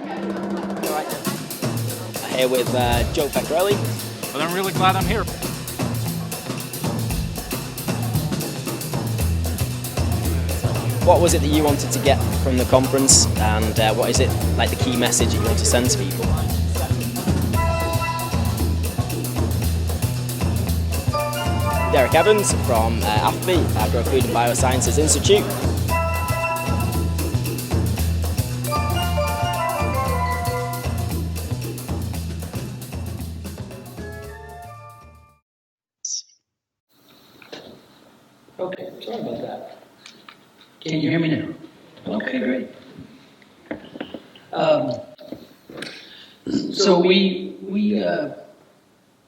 Right. Here with Joe Pecorelli. Well, I'm really glad I'm here. What was it that you wanted to get from the conference, and what is it, like, the key message that you want to send to people? Derek Evans from AFBI, Agro Food and Biosciences Institute. Okay, sorry about that. Can you hear me now? Okay, great. So we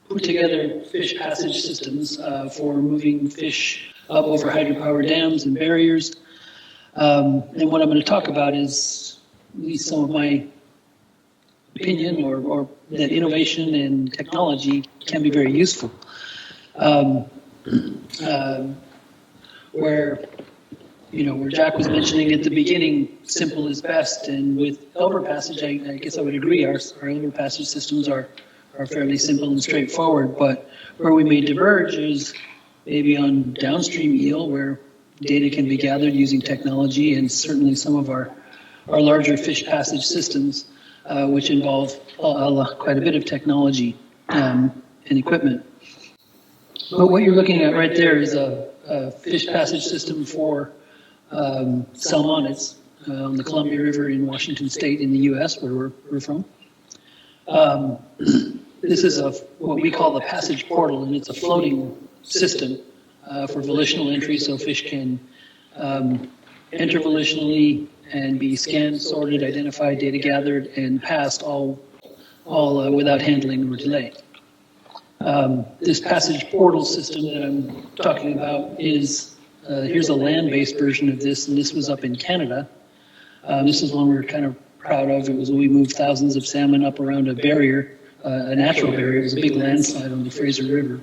put together fish passage systems for moving fish up over hydropower dams and barriers. And what I'm going to talk about is at least some of my opinion, or that innovation and technology can be very useful. Where Jack was mentioning at the beginning, simple is best, and with elver passage, I guess I would agree, our elver passage systems are fairly simple and straightforward, but where we may diverge is maybe on downstream eel, where data can be gathered using technology, and certainly some of our larger fish passage systems, which involve quite a bit of technology and equipment. But what you're looking at right there is a fish passage system for salmonids on the Columbia River in Washington State in the U.S., where we're from. This is what we call the passage portal, and it's a floating system for volitional entry, so fish can enter volitionally and be scanned, sorted, identified, data gathered, and passed all without handling or delay. This passage portal system that I'm talking about is, here's a land-based version of this, and this was up in Canada. This is one we're kind of proud of. It was when we moved thousands of salmon up around a barrier, a natural barrier. It was a big landslide on the Fraser River.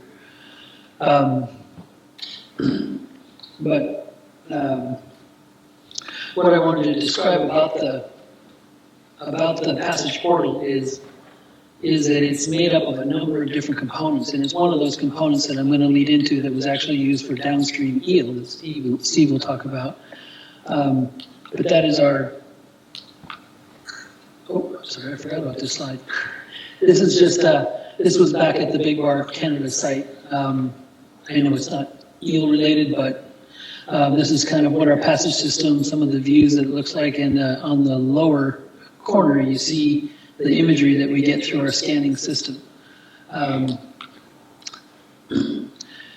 But what I wanted to describe about the passage portal is that it's made up of a number of different components, and it's one of those components that I'm going to lead into that was actually used for downstream eel, that Steve will talk about. But that is our... Oh, sorry, I forgot about this slide. This is just, this was back at the Big Bar Canada site. I know it's not eel related, but this is kind of what our passage system, some of the views that it looks like, and on the lower corner you see the imagery that we get through our scanning system.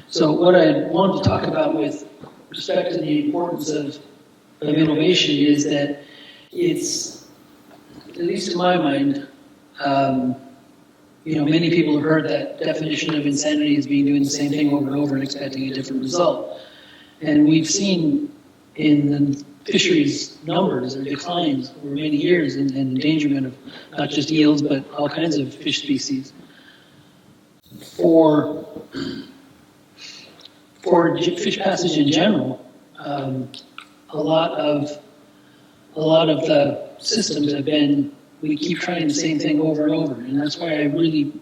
So what I wanted to talk about with respect to the importance of innovation is that it's, at least to my mind, many people have heard that definition of insanity as being doing the same thing over and over and expecting a different result. And we've seen in the fisheries numbers or declines over many years and endangerment of not just eels but all kinds of fish species. For fish passage in general, a lot of the systems have been, we keep trying the same thing over and over, and that's why I really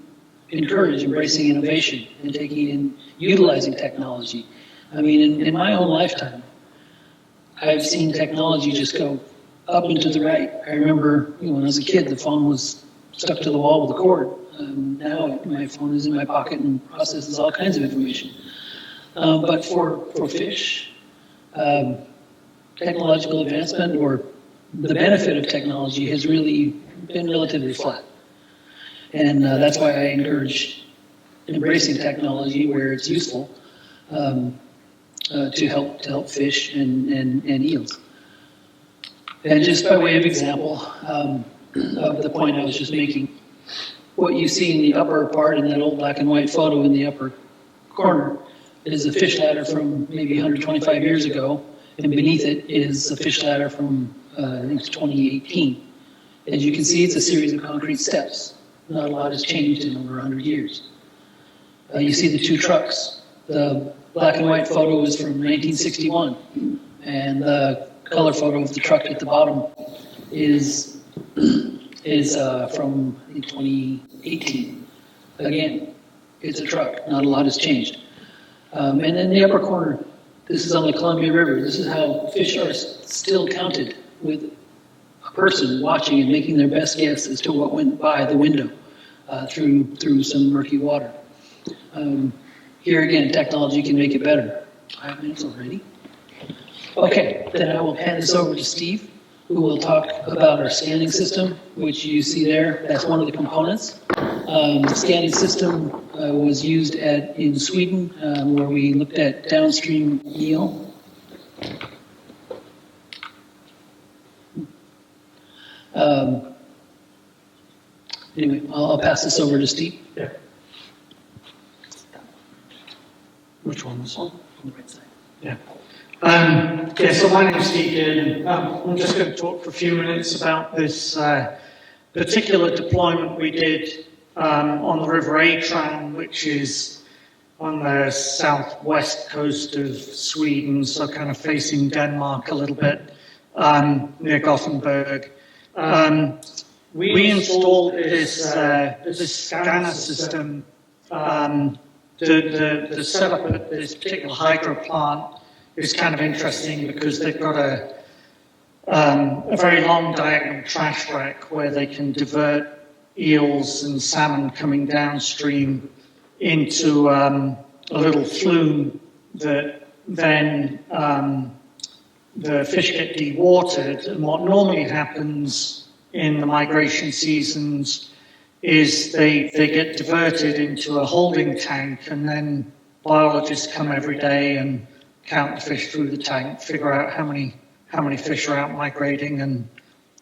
encourage embracing innovation and taking and utilizing technology. I mean, in my own lifetime, I've seen technology just go up and to the right. I remember when I was a kid, the phone was stuck to the wall with a cord. Now my phone is in my pocket and processes all kinds of information. But for fish, technological advancement, or the benefit of technology, has really been relatively flat. And that's why I encourage embracing technology where it's useful. To help fish and eels. And just by way of example of the point I was just making, what you see in the upper part in that old black and white photo in the upper corner is a fish ladder from maybe 125 years ago, and beneath it is a fish ladder from I think it's 2018. As you can see, it's a series of concrete steps. Not a lot has changed in over 100 years. You see the two trucks. The black and white photo is from 1961, and the color photo of the truck at the bottom is is from I think, 2018. Again, it's a truck. Not a lot has changed. And then the upper corner, this is on the Columbia River. This is how fish are still counted, with a person watching and making their best guess as to what went by the window through some murky water. Here again, technology can make it better. 5 minutes already? Okay, then I will hand this over to Steve, who will talk about our scanning system, which you see there. That's one of the components. The scanning system was used in Sweden, where we looked at downstream eel. Anyway, I'll pass this over to Steve. Yeah. Which one? This one? On the right side. Yeah. So my name is Steve Dearden. I'm just going to talk for a few minutes about this particular deployment we did on the River Atran, which is on the southwest coast of Sweden, so kind of facing Denmark a little bit, near Gothenburg. We installed this scanner system. The setup at this particular hydro plant is kind of interesting because they've got a very long diagonal trash rack where they can divert eels and salmon coming downstream into a little flume that then the fish get dewatered. And what normally happens in the migration seasons is they get diverted into a holding tank, and then biologists come every day and count the fish through the tank, figure out how many fish are out migrating, and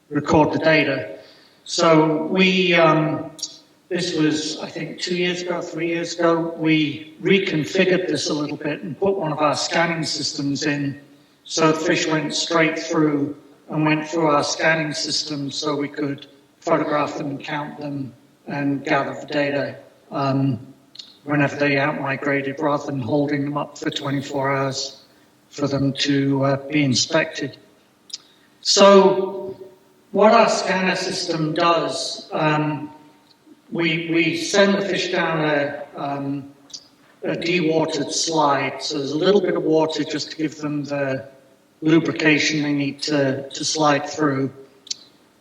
record the data. So we, this was, I think, 3 years ago, we reconfigured this a little bit and put one of our scanning systems in, so the fish went straight through and went through our scanning system so we could photograph them and count them and gather the data whenever they out-migrated, rather than holding them up for 24 hours for them to be inspected. So what our scanner system does, we send the fish down a dewatered slide, so there's a little bit of water just to give them the lubrication they need to slide through.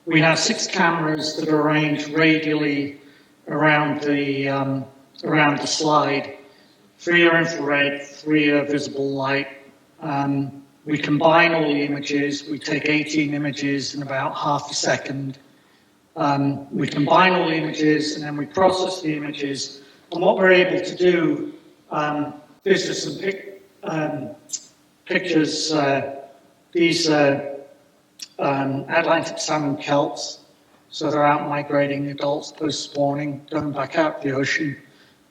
We have 6 cameras that are arranged radially around the slide. 3 are infrared, 3 are visible light. We combine all the images. We take 18 images in about half a second. We combine all the images and then we process the images. And what we're able to do, this is some pictures. These are Atlantic salmon kelps. So they're out migrating, adults post-spawning, going back out the ocean.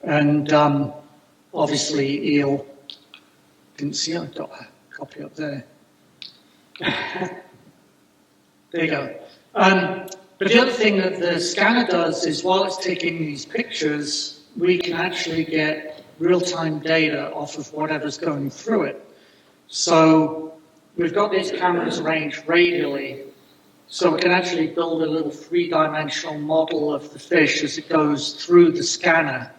And obviously eel. Didn't see, I've got a copy up there. There you go. But the other thing that the scanner does is while it's taking these pictures, we can actually get real-time data off of whatever's going through it. So we've got these cameras arranged radially, so we can actually build a little 3-dimensional model of the fish as it goes through the scanner,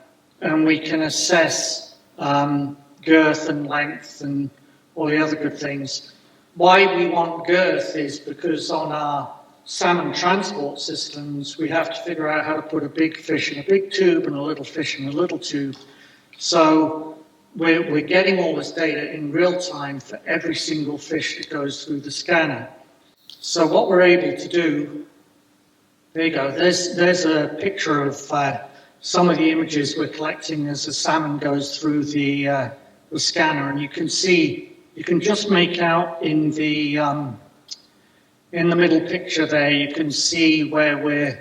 and we can assess girth and length and all the other good things. Why we want girth is because on our salmon transport systems, we have to figure out how to put a big fish in a big tube and a little fish in a little tube. So we're getting all this data in real time for every single fish that goes through the scanner. So what we're able to do, there you go, there's a picture of some of the images we're collecting as the salmon goes through the scanner, and you can see, you can just make out in the middle picture there, you can see where we're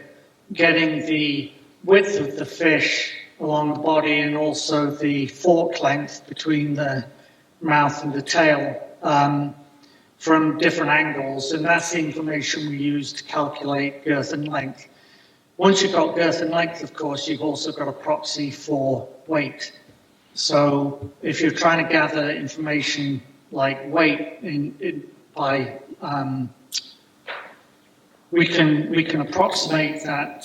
getting the width of the fish along the body and also the fork length between the mouth and the tail from different angles, and that's the information we use to calculate girth and length. Once you've got girth and length, of course, you've also got a proxy for weight. So if you're trying to gather information like weight by we can approximate that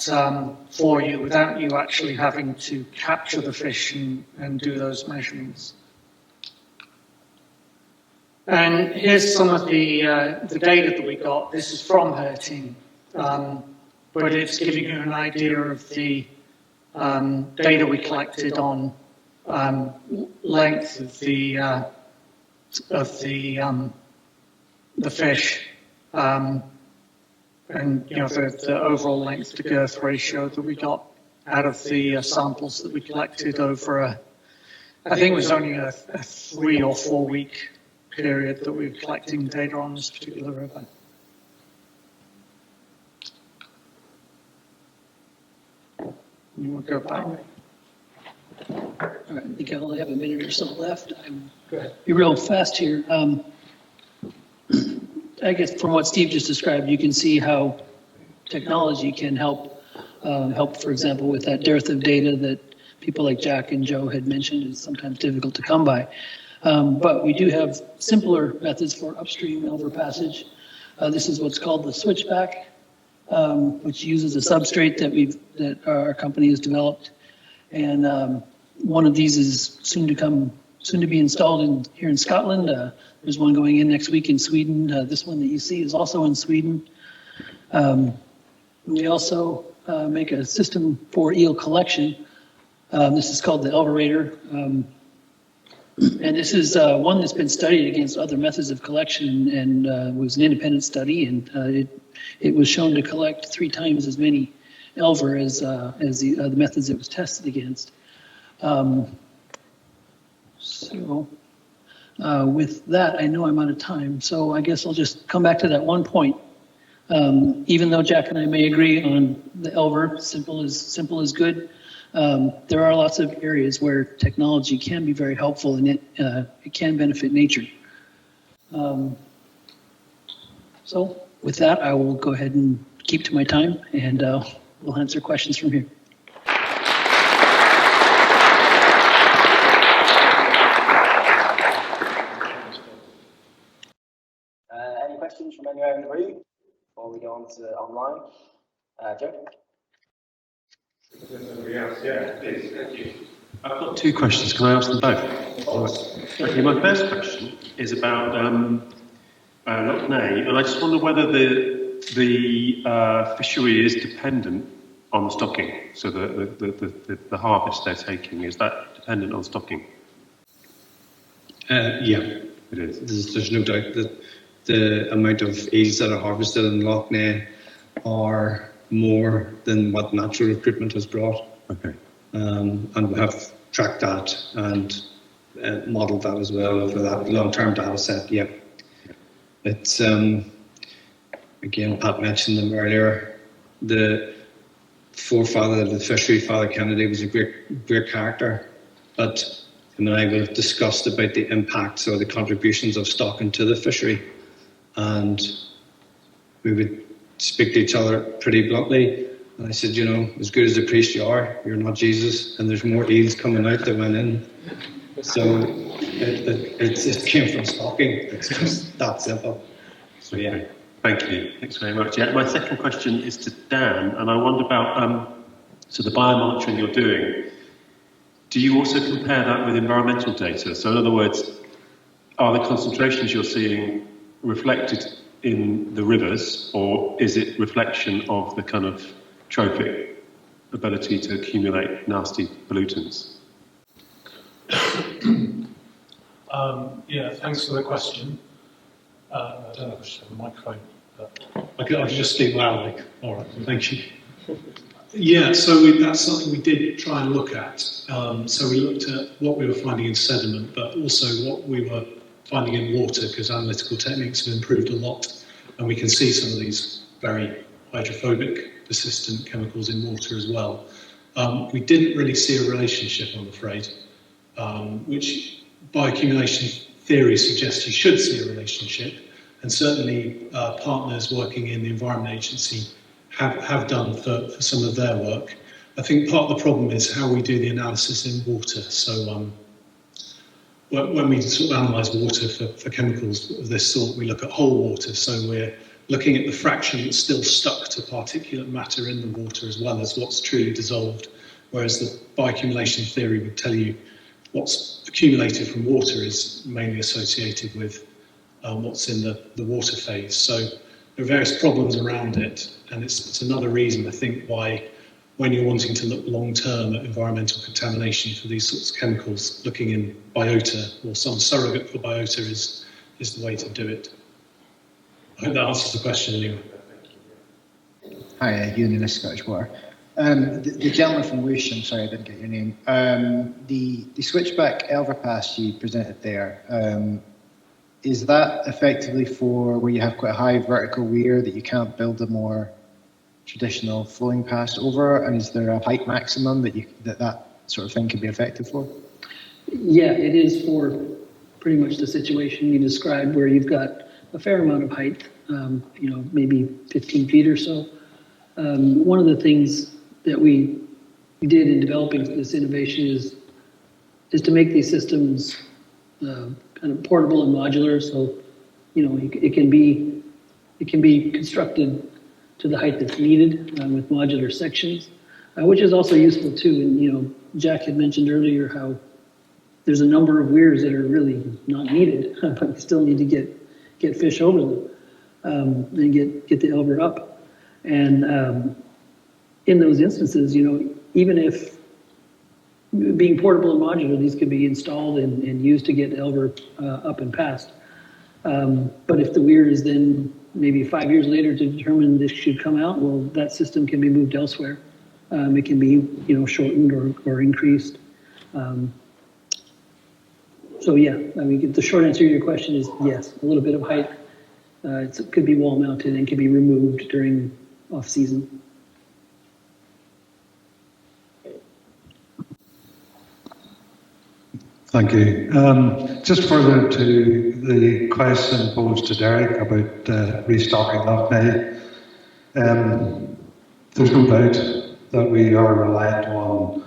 for you without you actually having to capture the fish and do those measurements. And here's some of the data that we got. This is from her team, but it's giving you an idea of the data we collected on length of the fish, and the overall length to girth ratio that we got out of the samples that we collected over I think it was only a 3 or 4 week period that we were collecting data on this particular river. You want to go back? All right, I think I only have a minute or so left. I'm be real fast here. I guess from what Steve just described, you can see how technology can help, for example, with that dearth of data that people like Jack and Joe had mentioned is sometimes difficult to come by. But we do have simpler methods for upstream elver passage. This is what's called the switchback, which uses a substrate that our company has developed, and one of these is soon to be installed here in Scotland. There's one going in next week in Sweden. This one that you see is also in Sweden. We also make a system for eel collection. This is called the Elverator. And this is one that's been studied against other methods of collection and was an independent study, and it was shown to collect 3 times as many elver as the methods it was tested against. With that, I know I'm out of time, so I guess I'll just come back to that one point. Even though Jack and I may agree on the elver, simple is good, there are lots of areas where technology can be very helpful and it can benefit nature. So with that, I will go ahead and keep to my time, and we'll answer questions from here. Any questions from anywhere in the room before we go on to online? Joe? Yeah, please, thank you. I've got 2 questions. Can I ask them both? Okay, my first question is about Loch Ness, and I just wonder whether the fishery is dependent on stocking. So the harvest they're taking, is that dependent on stocking? Yeah, It is. there's no doubt that the amount of eels that are harvested in Loch Ness are more than what natural recruitment has brought. Okay. And we have tracked that and modelled that as well for that long-term data set. Yeah. It's, again, Pat mentioned them earlier. The forefather of the fishery, Father Kennedy, was a great character, but him and I would have discussed about the impacts or the contributions of stocking to the fishery, and we would speak to each other pretty bluntly. And I said, as good as a priest you are, you're not Jesus, and there's more eels coming out than went in. So it just came from stocking. It's just that simple. So yeah. Thank you. Thanks very much. Yeah, my second question is to Dan, and I wonder about so the biomonitoring you're doing. Do you also compare that with environmental data? So in other words, are the concentrations you're seeing reflected in the rivers, or is it reflection of the kind of trophic ability to accumulate nasty pollutants? Yeah, thanks for the question. I don't know if I should have a microphone, but I could just speak loudly. All right, thank you. Yeah, so that's something we did try and look at. So we looked at what we were finding in sediment, but also what we were finding in water, because analytical techniques have improved a lot, and we can see some of these very hydrophobic, persistent chemicals in water as well. We didn't really see a relationship, I'm afraid, which bioaccumulation theory suggests you should see a relationship, and certainly partners working in the Environment Agency have done for some of their work. I think part of the problem is how we do the analysis in water. So when we sort of analyse water for chemicals of this sort, we look at whole water. So we're looking at the fraction that's still stuck to particulate matter in the water as well as what's truly dissolved, whereas the bioaccumulation theory would tell you what's accumulated from water is mainly associated with what's in the water phase. So there are various problems around it, and it's another reason, I think, why when you're wanting to look long-term at environmental contamination for these sorts of chemicals, looking in biota or some surrogate for biota is the way to do it. I hope that answers the question anyway. Hi, Ewan in Scottish Water. The gentleman from Whoosh, I'm sorry I didn't get your name. The switchback elverpass you presented there, is that effectively for where you have quite a high vertical weir that you can't build a more traditional flowing pass over, and is there a height maximum that sort of thing could be effective for? Yeah, it is for pretty much the situation you described, where you've got a fair amount of height, maybe 15 feet or so. One of the things that we did in developing this innovation is to make these systems kind of portable and modular, so it can be constructed to the height that's needed with modular sections, which is also useful too. And Jack had mentioned earlier how there's a number of weirs that are really not needed, but you still need to get fish over them and get the elver up. And in those instances, even if being portable and modular, these could be installed and used to get elver up and past. But if the weir is then maybe 5 years later to determine this should come out, well, that system can be moved elsewhere. It can be shortened or increased. So yeah, I mean, the short answer to your question is yes, a little bit of height. It could be wall mounted and can be removed during off season. Thank you. Just further to the question posed to Derek about restocking Loch Ness, there's no doubt that we are reliant on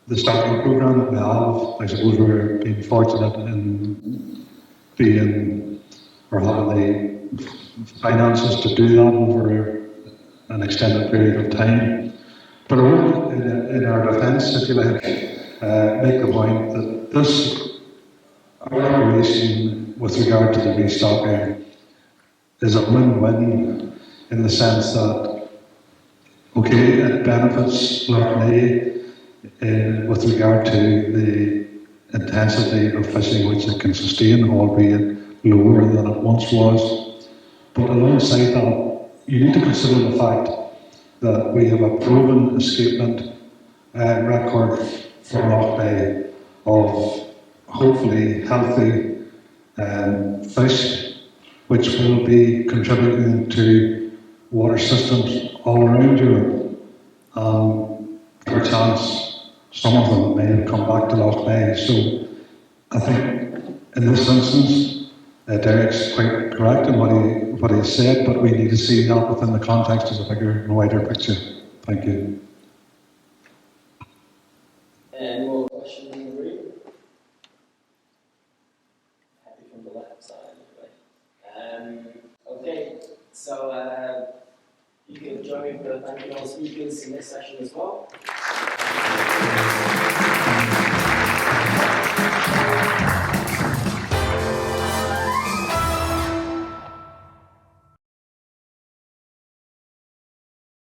the stocking programme that we have. I suppose we're being fortunate in having the finances to do that over an extended period of time. But I would, in our defence, if you like, make the point that this regulation with regard to the restocking is a win-win in the sense that, okay, it benefits Loch Ness with regard to the intensity of fishing which it can sustain, albeit lower than it once was. But alongside that, you need to consider the fact that we have a proven escapement record for Loch Ness of hopefully healthy fish, which will be contributing to water systems all around Europe. Perchance some of them may have come back to Loch Ness. So I think in this instance, Derek's quite correct in what he said, but we need to see that within the context of the bigger and wider picture. Thank you. Any more questions in the room? Happy from the left side, anyway. Okay, so you can join me for thanking all speakers in this session as well.